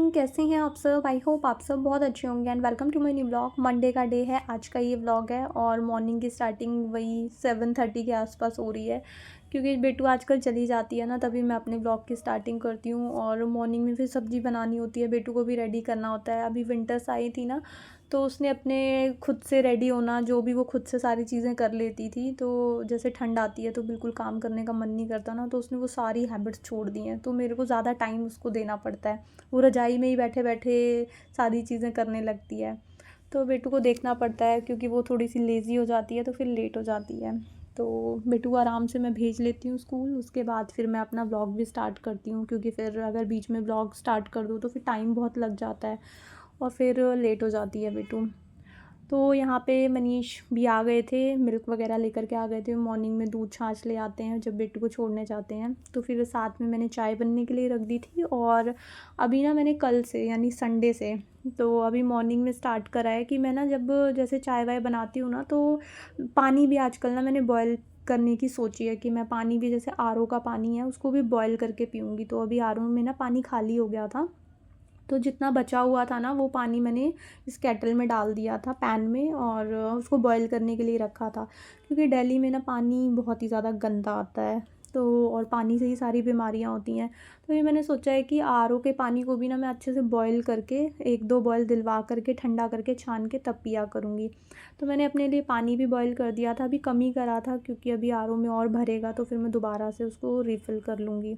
Morning, कैसे हैं आप सब? आई होप आप सब बहुत अच्छे होंगे and welcome to my new blog. Monday का डे है, आज का ये व्लॉग है और मॉर्निंग की स्टार्टिंग वही 7:30 के आसपास हो रही है, क्योंकि बेटू आजकल चली जाती है ना, तभी मैं अपने ब्लॉग की स्टार्टिंग करती हूँ। और मॉर्निंग में फिर सब्ज़ी बनानी होती है, बेटू को भी रेडी करना होता है। अभी विंटर्स आई थी ना, तो उसने अपने खुद से रेडी होना, जो भी वो खुद से सारी चीज़ें कर लेती थी। तो जैसे ठंड आती है तो बिल्कुल काम करने का मन नहीं करता ना, तो उसने वो सारी हैबिट्स छोड़ दी हैं, तो मेरे को ज़्यादा टाइम उसको देना पड़ता है। वो रज़ाई में ही बैठे बैठे सारी चीज़ें करने लगती है, तो बेटू को देखना पड़ता है, क्योंकि वो थोड़ी सी लेज़ी हो जाती है तो फिर लेट हो जाती है। तो बेटू को आराम से मैं भेज लेती हूँ स्कूल, उसके बाद फिर मैं अपना व्लॉग भी स्टार्ट करती हूँ, क्योंकि फिर अगर बीच में व्लॉग स्टार्ट कर दूँ तो फिर टाइम बहुत लग जाता है और फिर लेट हो जाती है बेटू। तो यहाँ पे मनीष भी आ गए थे, मिल्क वगैरह लेकर के आ गए थे। मॉर्निंग में दूध छाछ ले आते हैं जब बेटू को छोड़ने जाते हैं, तो फिर साथ में मैंने चाय बनने के लिए रख दी थी। और अभी ना मैंने कल से यानी संडे से तो अभी मॉर्निंग में स्टार्ट करा है कि मैं ना जब जैसे चाय वाय बनाती हूँ ना, तो पानी भी आजकल ना मैंने बॉयल करने की सोची है कि मैं पानी भी, जैसे आरओ का पानी है उसको भी बॉयल करके पीऊँगी। तो अभी आरओ में ना पानी खाली हो गया था, तो जितना बचा हुआ था ना वो पानी मैंने इस केटल में डाल दिया था, पैन में, और उसको बॉईल करने के लिए रखा था, क्योंकि दिल्ली में ना पानी बहुत ही ज़्यादा गंदा आता है। तो और पानी से ही सारी बीमारियां होती हैं। तो ये मैंने सोचा है कि आरओ के पानी को भी ना मैं अच्छे से बॉईल करके, एक दो बॉयल दिलवा करके ठंडा करके छान के तब पिया करूँगी। तो मैंने अपने लिए पानी भी बॉईल कर दिया था, अभी कम ही करा था, क्योंकि अभी आरओ में और भरेगा तो फिर मैं दोबारा से उसको रिफ़िल कर लूँगी।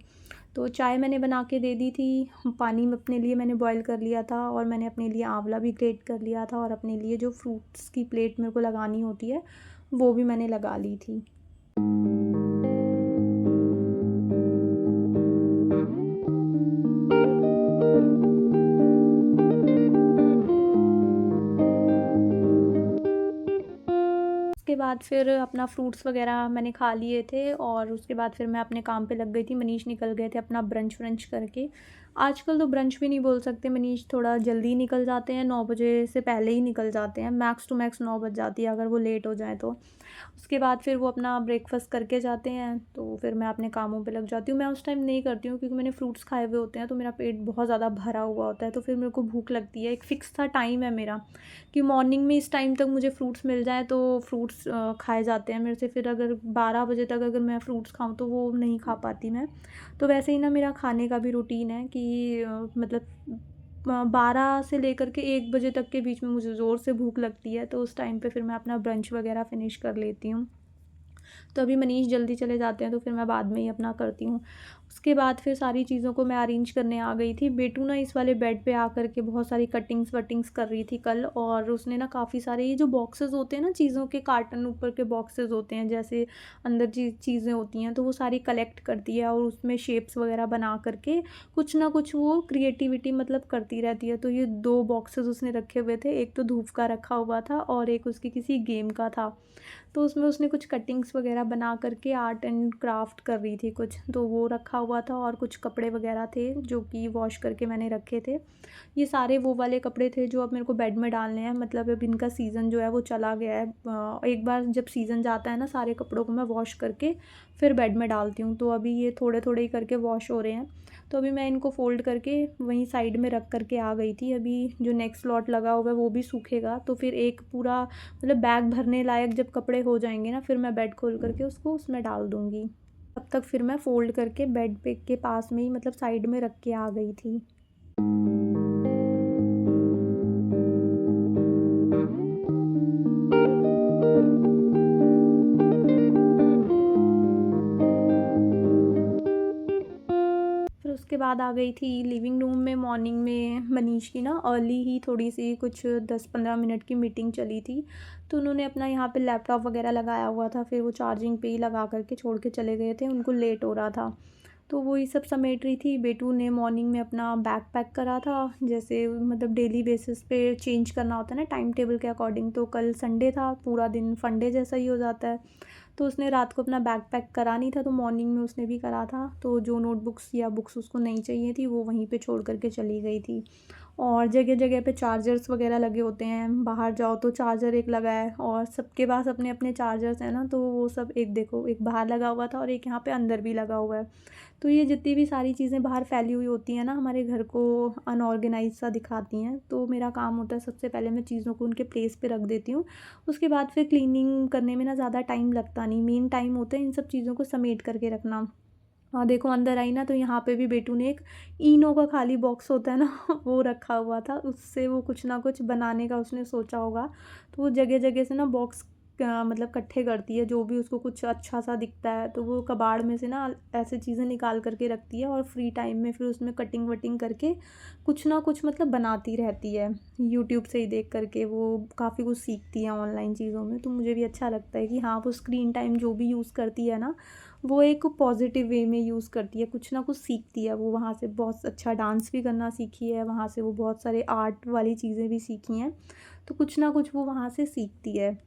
तो चाय मैंने बना के दे दी थी, पानी में अपने लिए मैंने बॉईल कर लिया था, और मैंने अपने लिए आंवला भी ग्रेट कर लिया था, और अपने लिए जो फ्रूट्स की प्लेट मेरे को लगानी होती है वो भी मैंने लगा ली थी। उसके बाद फिर अपना फ्रूट्स वगैरह मैंने खा लिए थे, और उसके बाद फिर मैं अपने काम पे लग गई थी। मनीष निकल गए थे अपना ब्रंच व्रंच करके। आजकल तो ब्रंच भी नहीं बोल सकते, मनीष थोड़ा जल्दी निकल जाते हैं, 9 बजे से पहले ही निकल जाते हैं, मैक्स टू मैक्स 9 बज जाती है अगर वो लेट हो जाए तो। उसके बाद फिर वो अपना ब्रेकफास्ट करके जाते हैं, तो फिर मैं अपने कामों पे लग जाती हूँ। मैं उस टाइम नहीं करती हूँ, क्योंकि मैंने फ्रूट्स खाए हुए होते हैं तो मेरा पेट बहुत ज़्यादा भरा हुआ होता है, तो फिर मेरे को भूख लगती है। एक फ़िक्स सा टाइम है मेरा कि मॉर्निंग में इस टाइम तक मुझे फ्रूट्स मिल जाएँ तो फ्रूट्स खाए जाते हैं मेरे से। फिर अगर 12 बजे तक अगर मैं फ्रूट्स खाऊँ तो वो नहीं खा पाती मैं। तो वैसे ही ना मेरा खाने का भी रूटीन है कि मतलब 12 से लेकर के 1 बजे तक के बीच में मुझे ज़ोर से भूख लगती है, तो उस टाइम पे फिर मैं अपना ब्रंच वगैरह फ़िनिश कर लेती हूँ। तो अभी मनीष जल्दी चले जाते हैं तो फिर मैं बाद में ही अपना करती हूँ। उसके बाद फिर सारी चीज़ों को मैं अरेंज करने आ गई थी। बेटू ना इस वाले बेड पे आकर के बहुत सारी कटिंग्स वटिंग्स कर रही थी कल, और उसने ना काफ़ी सारे ये जो बॉक्सेस होते हैं ना, चीज़ों के कार्टन ऊपर के बॉक्सेस होते हैं, जैसे अंदर चीज़ें होती हैं, तो वो सारी कलेक्ट करती है और उसमें शेप्स वगैरह बना करके कुछ ना कुछ वो क्रिएटिविटी मतलब करती रहती है। तो ये 2 बॉक्सेस उसने रखे हुए थे, एक तो धूप का रखा हुआ था और एक उसकी किसी गेम का था। तो उसमें उसने कुछ कटिंग्स वगैरह बना करके आर्ट एंड क्राफ्ट कर रही थी कुछ, तो वो रखा हुआ था, और कुछ कपड़े वगैरह थे जो कि वॉश करके मैंने रखे थे। ये सारे वो वाले कपड़े थे जो अब मेरे को बेड में डालने हैं, मतलब अब इनका सीज़न जो है वो चला गया है। एक बार जब सीज़न जाता है ना, सारे कपड़ों को मैं वॉश करके फिर बेड में डालती हूँ, तो अभी ये थोड़े थोड़े ही करके वॉश हो रहे हैं। तो अभी मैं इनको फ़ोल्ड करके वहीं साइड में रख करके आ गई थी। अभी जो नेक्स्ट लॉट लगा होगा वो भी सूखेगा, तो फिर एक पूरा मतलब बैग भरने लायक जब कपड़े हो जाएंगे ना, फिर मैं बेड खोल करके उसको उसमें डाल दूँगी। तब तक फिर मैं फ़ोल्ड करके बेड पे के पास में ही मतलब साइड में रख के आ गई थी। फिर उसके बाद आ गई थी लिविंग रूम में। मॉर्निंग में मनीष की ना अर्ली ही थोड़ी सी कुछ 10-15 मिनट की मीटिंग चली थी, तो उन्होंने अपना यहाँ पे लैपटॉप वगैरह लगाया हुआ था, फिर वो चार्जिंग पे ही लगा करके छोड़ के चले गए थे, उनको लेट हो रहा था। तो वही सब समेट रही थी। बेटू ने मॉर्निंग में अपना बैग पैक करा था, जैसे मतलब डेली बेसिस पे चेंज करना होता है ना टाइम टेबल के अकॉर्डिंग, तो कल संडे था, पूरा दिन फंडे जैसा ही हो जाता है, तो उसने रात को अपना बैग पैक करा नहीं था, तो मॉर्निंग में उसने भी करा था। तो जो नोटबुक्स या बुक्स उसको नहीं चाहिए थी वो वहीं पे छोड़ करके चली गई थी। और जगह-जगह पे चार्जर्स वगैरह लगे होते हैं, बाहर जाओ तो चार्जर एक लगा है और सबके पास अपने-अपने चार्जर्स हैं ना, तो वो सब एक देखो, एक बाहर लगा हुआ था और एक यहाँ पे अंदर भी लगा हुआ है। तो ये जितनी भी सारी चीज़ें बाहर फैली हुई होती हैं ना, हमारे घर को अनऑर्गेनाइज़ सा दिखाती हैं। तो मेरा काम होता है सबसे पहले मैं चीज़ों को उनके प्लेस पे रख देती हूँ। उसके बाद फिर क्लीनिंग करने में ना ज़्यादा टाइम लगता नहीं, मेन टाइम होता है इन सब चीज़ों को समेट करके रखना। हाँ, देखो अंदर आई ना तो यहाँ पे भी बेटू ने एक इनो का खाली बॉक्स होता है ना वो रखा हुआ था, उससे वो कुछ ना कुछ बनाने का उसने सोचा होगा। तो वो जगह-जगह से ना बॉक्स मतलब इकट्ठे करती है, जो भी उसको कुछ अच्छा-सा दिखता है, तो वो कबाड़ में से ना ऐसी चीज़ें निकाल कर के रखती है और फ्री टाइम में फिर उसमें कटिंग-वटिंग करके कुछ ना कुछ मतलब बनाती रहती है। यूट्यूब से ही देख कर के वो काफ़ी कुछ सीखती है ऑनलाइन चीज़ों में, तो मुझे भी अच्छा लगता है कि हाँ, वो स्क्रीन टाइम जो भी यूज़ करती है ना, वो एक पॉजिटिव वे में यूज़ करती है, कुछ ना कुछ सीखती है। वो वहाँ से बहुत अच्छा डांस भी करना सीखी है, वहाँ से वो बहुत सारे आर्ट वाली चीज़ें भी सीखी हैं, तो कुछ ना कुछ वो वहाँ से सीखती है।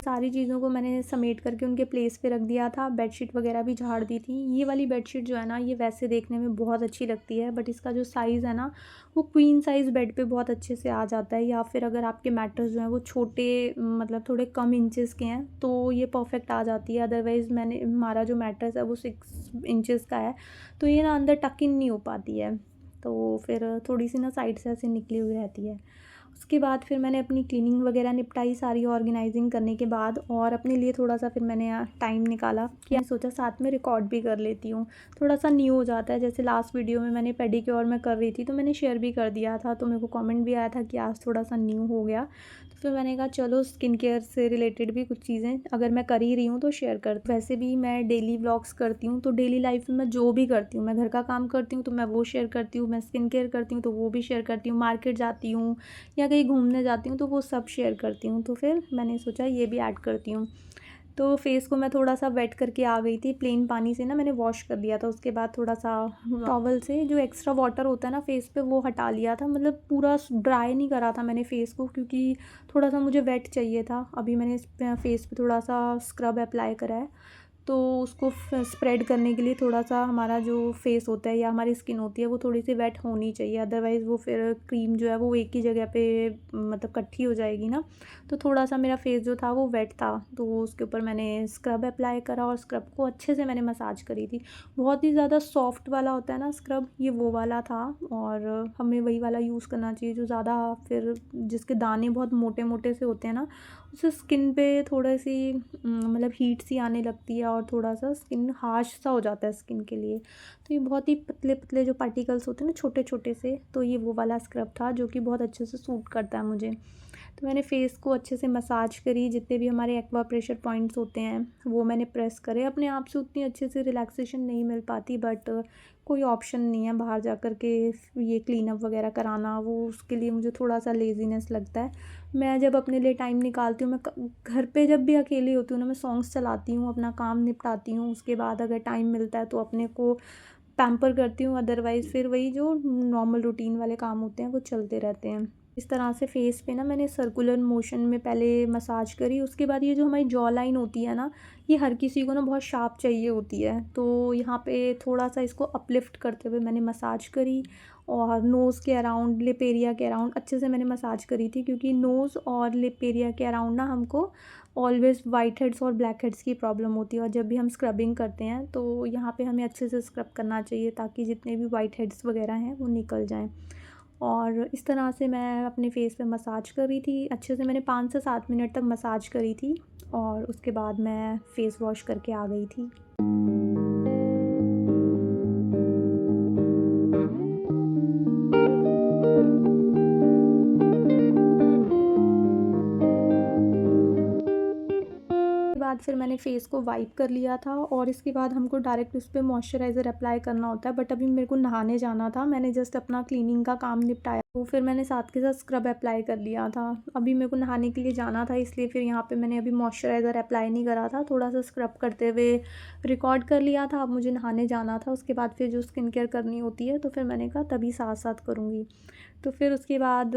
सारी चीज़ों को मैंने समेट करके उनके प्लेस पे रख दिया था, बेडशीट वगैरह भी झाड़ दी थी। ये वाली बेडशीट जो है ना, ये वैसे देखने में बहुत अच्छी लगती है, बट इसका जो साइज़ है ना, वो क्वीन साइज़ बेड पे बहुत अच्छे से आ जाता है, या फिर अगर आपके मैट्रेस जो हैं वो छोटे मतलब थोड़े कम इंचेस के हैं, तो ये परफेक्ट आ जाती है। अदरवाइज़ हमारा जो मैट्रेस है वो 6 इंचेस का है, तो ये ना अंदर टक इन नहीं हो पाती है, तो फिर थोड़ी-सी ना साइड से ऐसे निकली हुई रहती है। उसके बाद फिर मैंने अपनी क्लीनिंग वगैरह निपटाई सारी ऑर्गेनाइजिंग करने के बाद, और अपने लिए थोड़ा-सा फिर मैंने टाइम निकाला कि मैंने सोचा साथ में रिकॉर्ड भी कर लेती हूँ। थोड़ा-सा न्यू हो जाता है, जैसे लास्ट वीडियो में मैंने पेडिक्योर मैं कर रही थी, तो मैंने शेयर भी कर दिया था, तो मेरे को कमेंट भी आया था कि आज थोड़ा-सा न्यू हो गया। तो फिर मैंने कहा चलो स्किन केयर से रिलेटेड भी कुछ चीज़ें अगर मैं कर ही रही हूँ तो शेयर कर। वैसे भी मैं डेली व्लॉग्स करती हूँ, तो डेली लाइफ में मैं जो भी करती हूँ, मैं घर का काम करती हूँ तो मैं वो शेयर करती हूँ, मैं स्किन केयर करती हूँ तो वो भी शेयर करती हूँ, मार्केट जाती हूँ या कहीं घूमने जाती हूँ तो वो सब शेयर करती हूँ। तो फिर मैंने सोचा ये भी ऐड करती हूँ। तो फेस को मैं थोड़ा-सा वेट करके आ गई थी, प्लेन पानी से ना मैंने वॉश कर लिया था। उसके बाद थोड़ा-सा टॉवल से जो एक्स्ट्रा वाटर होता है ना फेस पे, वो हटा लिया था। मतलब पूरा ड्राई नहीं करा था मैंने फेस को, क्योंकि थोड़ा-सा मुझे वेट चाहिए था। अभी मैंने इस पे फेस पे थोड़ा-सा स्क्रब अप्लाई करा है। तो उसको स्प्रेड करने के लिए थोड़ा-सा हमारा जो फेस होता है या हमारी स्किन होती है वो थोड़ी-सी वेट होनी चाहिए, अदरवाइज़ वो फिर क्रीम जो है वो एक ही जगह पे मतलब इकट्ठी हो जाएगी ना। तो थोड़ा-सा मेरा फेस जो था वो वेट था, तो उसके ऊपर मैंने स्क्रब अप्लाई करा और स्क्रब को अच्छे से मैंने मसाज करी थी। बहुत ही ज़्यादा सॉफ्ट वाला होता है ना स्क्रब, ये वो वाला था, और हमें वही वाला यूज़ करना चाहिए जो ज़्यादा फिर जिसके दाने बहुत मोटे-मोटे से होते हैं ना, उससे स्किन पे थोड़ी-सी मतलब हीट सी आने लगती है और थोड़ा-सा स्किन हार्श सा हो जाता है स्किन के लिए। तो ये बहुत ही पतले-पतले जो पार्टिकल्स होते हैं ना छोटे-छोटे से, तो ये वो वाला स्क्रब था जो कि बहुत अच्छे से सूट करता है मुझे। तो मैंने फ़ेस को अच्छे से मसाज करी, जितने भी हमारे एक्वा प्रेशर पॉइंट्स होते हैं वो मैंने प्रेस करे। अपने आप से उतनी अच्छे से रिलैक्सेशन नहीं मिल पाती, बट कोई ऑप्शन नहीं है बाहर जा कर के ये क्लीनअप वगैरह कराना, वो उसके लिए मुझे थोड़ा-सा लेज़ीनेस लगता है। मैं जब अपने लिए टाइम निकालती हूँ, मैं घर पे जब भी अकेली होती हूँ ना, मैं सॉन्ग्स चलाती हूँ, अपना काम निपटाती हूँ, उसके बाद अगर टाइम मिलता है तो अपने को पैम्पर करती हूँ, अदरवाइज़ फिर वही जो नॉर्मल रूटीन वाले काम होते हैं वो चलते रहते हैं। इस तरह से फेस पे ना मैंने सर्कुलर मोशन में पहले मसाज करी, उसके बाद ये जो हमारी जॉ लाइन होती है ना, ये हर किसी को ना बहुत शार्प चाहिए होती है, तो यहाँ पे थोड़ा-सा इसको अपलिफ्ट करते हुए मैंने मसाज करी, और नोज़ के अराउंड, लिप एरिया के अराउंड अच्छे से मैंने मसाज करी थी, क्योंकि नोज़ और लिप एरिया के अराउंड ना हमको ऑलवेज़ व्हाइट हेड्स और ब्लैक हेड्स की प्रॉब्लम होती है, और जब भी हम स्क्रबिंग करते हैं तो यहाँ पे हमें अच्छे से स्क्रब करना चाहिए ताकि जितने भी व्हाइट हेड्स वगैरह हैं वो निकल जाएँ। और इस तरह से मैं अपने फेस पे मसाज कर रही थी, अच्छे से मैंने 5 से 7 मिनट तक मसाज करी थी, और उसके बाद मैं फ़ेस वॉश करके आ गई थी। उसके बाद फिर मैंने फ़ेस को वाइप कर लिया था और इसके बाद हमको डायरेक्ट उस पे मॉइस्चराइज़र अप्लाई करना होता है, बट अभी मेरे को नहाने जाना था, मैंने जस्ट अपना क्लीनिंग का काम निपटाया तो फिर मैंने साथ के साथ स्क्रब अप्लाई कर लिया था। अभी मेरे को नहाने के लिए जाना था, इसलिए फिर यहाँ पे मैंने अभी मॉइस्चराइज़र अप्लाई नहीं करा था, थोड़ा सा स्क्रब करते हुए रिकॉर्ड कर लिया था। अब मुझे नहाने जाना था, उसके बाद फिर जो स्किन केयर करनी होती है तो फिर मैंने कहा तभी साथ साथ करूँगी। तो फिर उसके बाद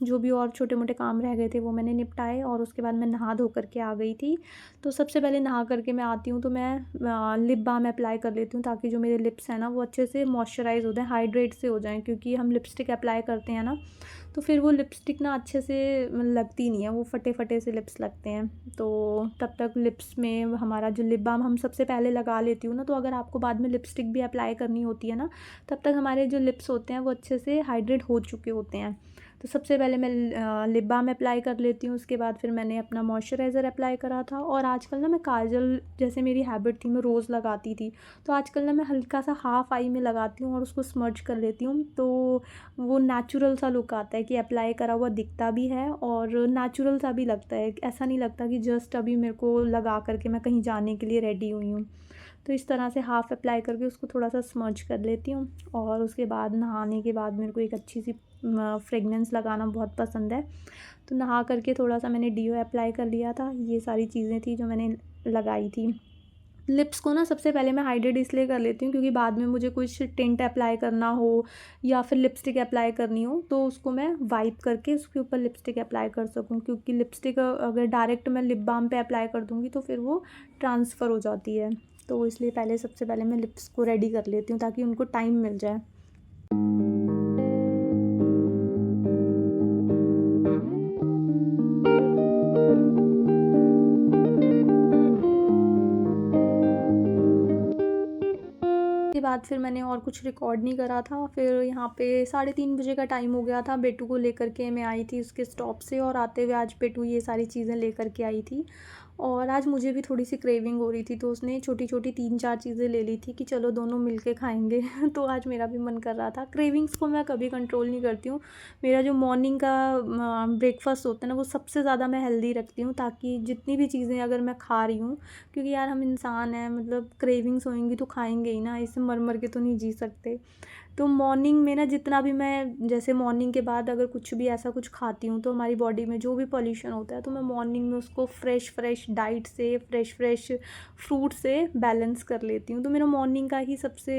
जो भी और छोटे मोटे काम रह गए थे वो मैंने निपटाए और उसके बाद मैं नहा धो करके आ गई थी। तो सबसे पहले नहा करके मैं आती हूँ तो मैं लिप बाम अप्लाई कर लेती हूँ, ताकि जो मेरे लिप्स हैं ना वो अच्छे से मॉइस्चराइज़ हो जाएँ, हाइड्रेट से हो जाएँ, क्योंकि हम लिपस्टिक अप्लाई करते हैं ना तो फिर वो लिपस्टिक ना अच्छे से लगती नहीं है, वो फटे-फटे से लिप्स लगते हैं। तो तब तक लिप्स में हमारा जो लिप बाम हम सबसे पहले लगा लेती हूँ ना, तो अगर आपको बाद में लिपस्टिक भी अप्लाई करनी होती है ना, तब तक हमारे जो लिप्स होते हैं वो अच्छे से हाइड्रेट हो चुके होते हैं। तो सबसे पहले मैं लिप बाम अप्लाई कर लेती हूँ, उसके बाद फिर मैंने अपना मॉइस्चराइज़र अप्लाई करा था और आजकल ना मैं काजल, जैसे मेरी हैबिट थी मैं रोज़ लगाती थी, तो आजकल ना मैं हल्का सा हाफ़ आई में लगाती हूँ और उसको स्मर्ज कर लेती हूँ। तो वो नेचुरल सा लुक आता है कि अप्लाई करा हुआ दिखता भी है और नेचुरल सा भी लगता है, ऐसा नहीं लगता कि जस्ट अभी मेरे को लगा करके मैं कहीं जाने के लिए रेडी हुई हूँ। तो इस तरह से हाफ़ अप्लाई करके उसको थोड़ा सा स्मर्ज कर लेती हूँ और उसके बाद नहाने के बाद मेरे को एक अच्छी सी फ्रेगनेंस लगाना बहुत पसंद है, तो नहा करके थोड़ा सा मैंने डीओ अप्लाई कर लिया था। ये सारी चीज़ें थी जो मैंने लगाई थी। लिप्स को ना सबसे पहले मैं हाइड्रेट इसलिए कर लेती हूँ क्योंकि बाद में मुझे कुछ टिंट अप्लाई करना हो या फिर लिपस्टिक अप्लाई करनी हो तो उसको मैं वाइप करके उसके ऊपर लिपस्टिक अप्लाई कर सकूँ, क्योंकि लिपस्टिक अगर डायरेक्ट मैं लिप बाम पे अप्लाई कर दूँगी तो फिर वो ट्रांसफ़र हो जाती है। तो इसलिए सबसे पहले मैं लिप्स को रेडी कर लेती हूँ ताकि उनको टाइम मिल जाए। उसके बाद फिर मैंने और कुछ रिकॉर्ड नहीं करा था। फिर यहाँ पे 3:30 बजे का टाइम हो गया था, बेटू को लेकर के मैं आई थी उसके स्टॉप से और आते हुए आज बेटू ये सारी चीज़ें लेकर के आई थी और आज मुझे भी थोड़ी सी क्रेविंग हो रही थी, तो उसने छोटी-छोटी 3-4 चीज़ें ले ली थी कि चलो दोनों मिल के खाएँगे। तो आज मेरा भी मन कर रहा था। क्रेविंग्स को मैं कभी कंट्रोल नहीं करती हूँ। मेरा जो मॉर्निंग का ब्रेकफ़ास्ट होता है ना वो सबसे ज़्यादा मैं हेल्दी रखती हूँ, ताकि जितनी भी चीज़ें अगर मैं खा रही हूँ, क्योंकि यार हम इंसान हैं, मतलब क्रेविंग्स होएंगी तो खाएंगे ही ना, ऐसे मर मर के तो नहीं जी सकते। तो मॉर्निंग में ना जितना भी मैं, जैसे मॉर्निंग के बाद अगर कुछ भी ऐसा कुछ खाती हूँ तो हमारी बॉडी में जो भी पॉल्यूशन होता है तो मैं मॉर्निंग में उसको फ्रेश डाइट से फ्रेश फ्रूट से बैलेंस कर लेती हूँ। तो मेरा मॉर्निंग का ही सबसे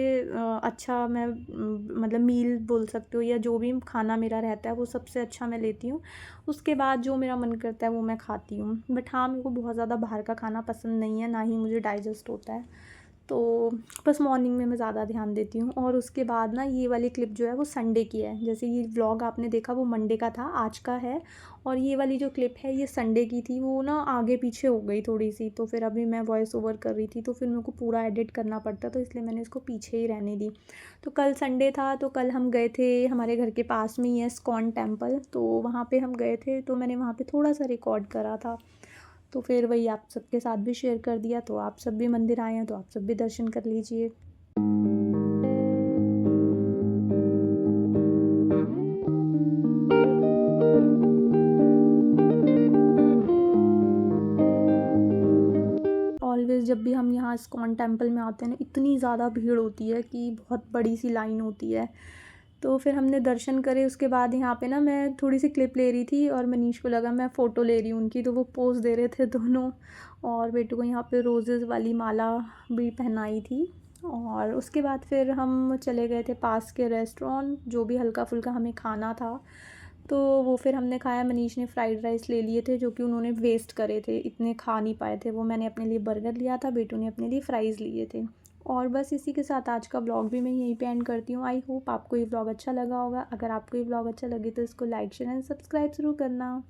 अच्छा मैं मतलब मील बोल सकते हो, या जो भी खाना मेरा रहता है वो सबसे अच्छा मैं लेती हूँ। उसके बाद जो मेरा मन करता है वो मैं खाती हूँ। बट हाँ, मेरे को बहुत ज़्यादा बाहर का खाना पसंद नहीं है, ना ही मुझे डाइजेस्ट होता है। तो बस मॉर्निंग में मैं ज़्यादा ध्यान देती हूँ। और उसके बाद ना ये वाली क्लिप जो है वो संडे की है, जैसे ये व्लॉग आपने देखा वो मंडे का था, आज का है। और ये वाली जो क्लिप है ये संडे की थी, वो ना आगे पीछे हो गई थोड़ी सी, तो फिर अभी मैं वॉइस ओवर कर रही थी तो फिर मेरे को पूरा एडिट करना पड़ता, तो इसलिए मैंने इसको पीछे ही रहने दी। तो कल संडे था तो कल हम गए थे, हमारे घर के पास में ही है इस्कॉन टेम्पल, तो वहाँ पे हम गए थे, तो मैंने वहाँ पे थोड़ा सा रिकॉर्ड करा था। तो फिर वही आप सबके साथ भी शेयर कर दिया, तो आप सब भी मंदिर आए हैं तो आप सब भी दर्शन कर लीजिए। ऑलवेज़ जब भी हम यहाँ इस्कॉन टेम्पल में आते हैं ना, इतनी ज़्यादा भीड़ होती है कि बहुत बड़ी सी लाइन होती है। तो फिर हमने दर्शन करे, उसके बाद यहाँ पे ना मैं थोड़ी सी क्लिप ले रही थी और मनीष को लगा मैं फ़ोटो ले रही हूँ उनकी, तो वो पोज़ दे रहे थे दोनों। और बेटू को यहाँ पे रोज़ेज़ वाली माला भी पहनाई थी। और उसके बाद फिर हम चले गए थे पास के रेस्टोरेंट, जो भी हल्का फुल्का हमें खाना था तो वो फिर हमने खाया। मनीष ने फ्राइड राइस ले लिए थे जो कि उन्होंने वेस्ट करे थे, इतने खा नहीं पाए थे वो। मैंने अपने लिए बर्गर लिया था, बेटू ने अपने लिए फ़्राइज़ लिए थे। और बस इसी के साथ आज का व्लॉग भी मैं यहीं पे एंड करती हूँ। आई होप आपको ये व्लॉग अच्छा लगा होगा। अगर आपको ये व्लॉग अच्छा लगे तो इसको लाइक शेयर एंड सब्सक्राइब ज़रूर करना।